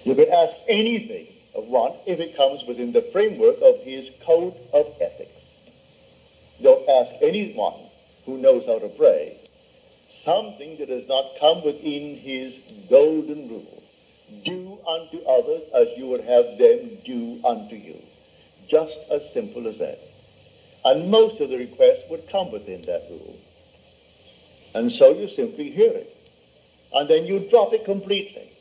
You can ask anything of one if it comes within the framework of his code of ethics. Don't ask anyone who knows how to pray something that does not come within his golden rule. Do unto others as you would have them do unto you. Just as simple as that. And most of the requests would come within that rule. And so you simply hear it. And then you drop it completely.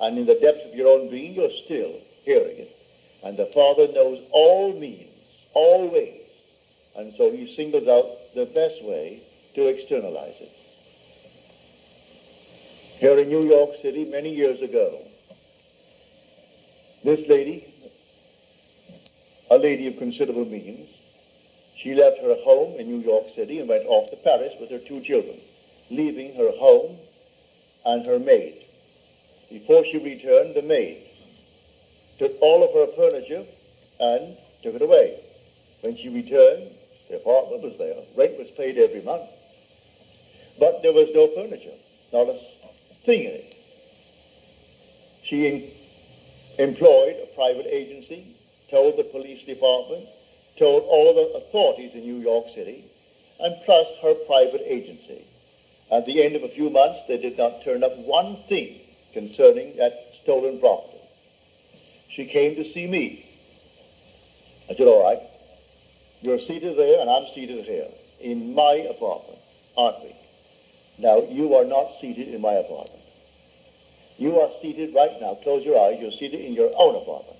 And in the depths of your own being, you're still hearing it. And the Father knows all means, all ways. And so he singles out the best way to externalize it. Here in New York City, many years ago, this lady, a lady of considerable means, she left her home in New York City and went off to Paris with her 2 children, leaving her home and her maid. Before she returned, the maid took all of her furniture and took it away. When she returned, the apartment was there. Rent was paid every month. But there was no furniture, not a thing in it. She employed a private agency, told the police department, told all the authorities in New York City, and plus her private agency. At the end of a few months, they did not turn up one thing concerning that stolen property. She came to see me. I said, all right, you're seated there and I'm seated here in my apartment, aren't we? Now, you are not seated in my apartment. You are seated right now, close your eyes, you're seated in your own apartment.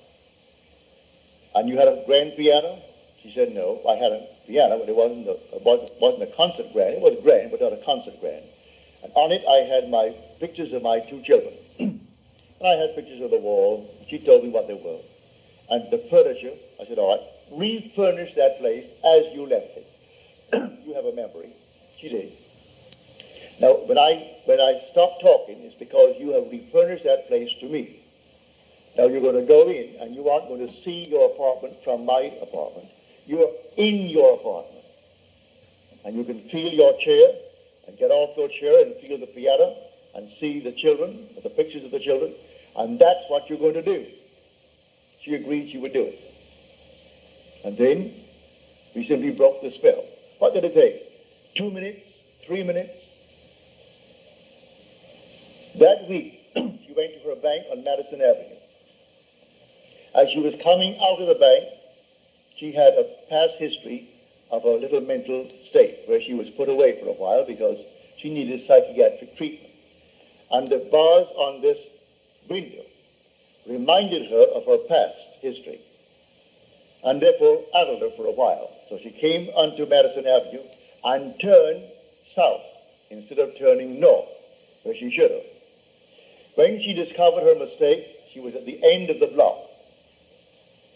And you had a grand piano? She said, no, I had a piano, but it wasn't a concert grand. It was grand, but not a concert grand. And on it, I had my pictures of my 2 children. And I had pictures of the wall. She told me what they were. And the furniture, I said, all right, refurnish that place as you left it. You have a memory. She did. Now, when I stopped talking, it's because you have refurnished that place to me. Now, you're going to go in, and you aren't going to see your apartment from my apartment. You're in your apartment. And you can feel your chair, and get off your chair and feel the piano, and see the children, the pictures of the children, and that's what you're going to do. She agreed she would do it. And then, we simply broke the spell. What did it take? 2 minutes? 3 minutes? That week, she went to her bank on Madison Avenue. As she was coming out of the bank, she had a past history of a little mental state where she was put away for a while because she needed psychiatric treatment. And the bars on this window reminded her of her past history and therefore addled her for a while. So she came onto Madison Avenue and turned south instead of turning north, where she should have. When she discovered her mistake, she was at the end of the block.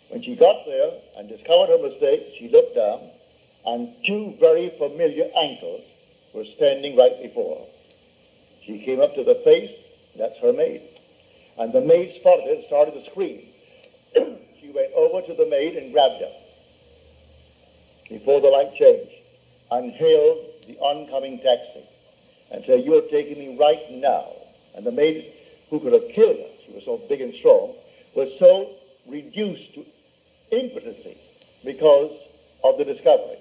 When she got there and discovered her mistake, she looked down, and 2 very familiar ankles were standing right before her. She came up to the face, that's her maid. And the maid spotted it and started to scream. She went over to the maid and grabbed her before the light changed and hailed the oncoming taxi and said, you're taking me right now. And the maid, who could have killed her, she was so big and strong, was so reduced to impotency because of the discovery.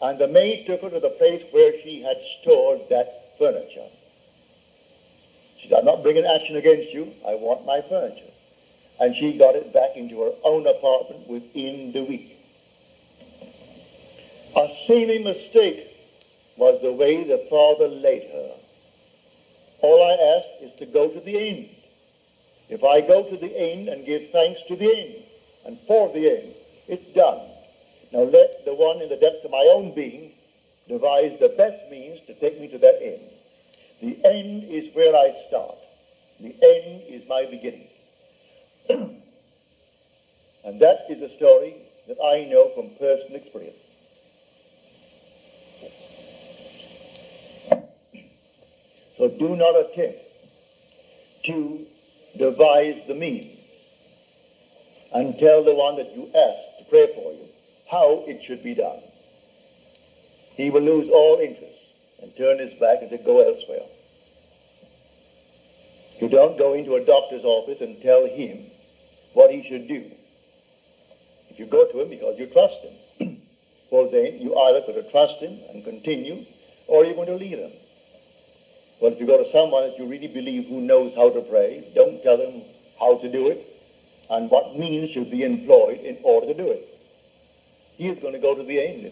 And the maid took her to the place where she had stored that furniture. She said, I'm not bringing action against you. I want my furniture. And she got it back into her own apartment within the week. A seeming mistake was the way the Father laid her. All I ask is to go to the end. If I go to the end and give thanks to the end and for the end, it's done. Now let the one in the depths of my own being devise the best means to take me to that end. The end is where I start. The end is my beginning. And that is a story that I know from personal experience. So do not attempt to devise the means and tell the one that you ask to pray for you how it should be done. He will lose all interest and turn his back and say, go elsewhere. You don't go into a doctor's office and tell him what he should do. If you go to him because you trust him, well then you either got to trust him and continue, or you're going to leave him. Well, if you go to someone that you really believe who knows how to pray, don't tell him how to do it and what means should be employed in order to do it. He is going to go to the end.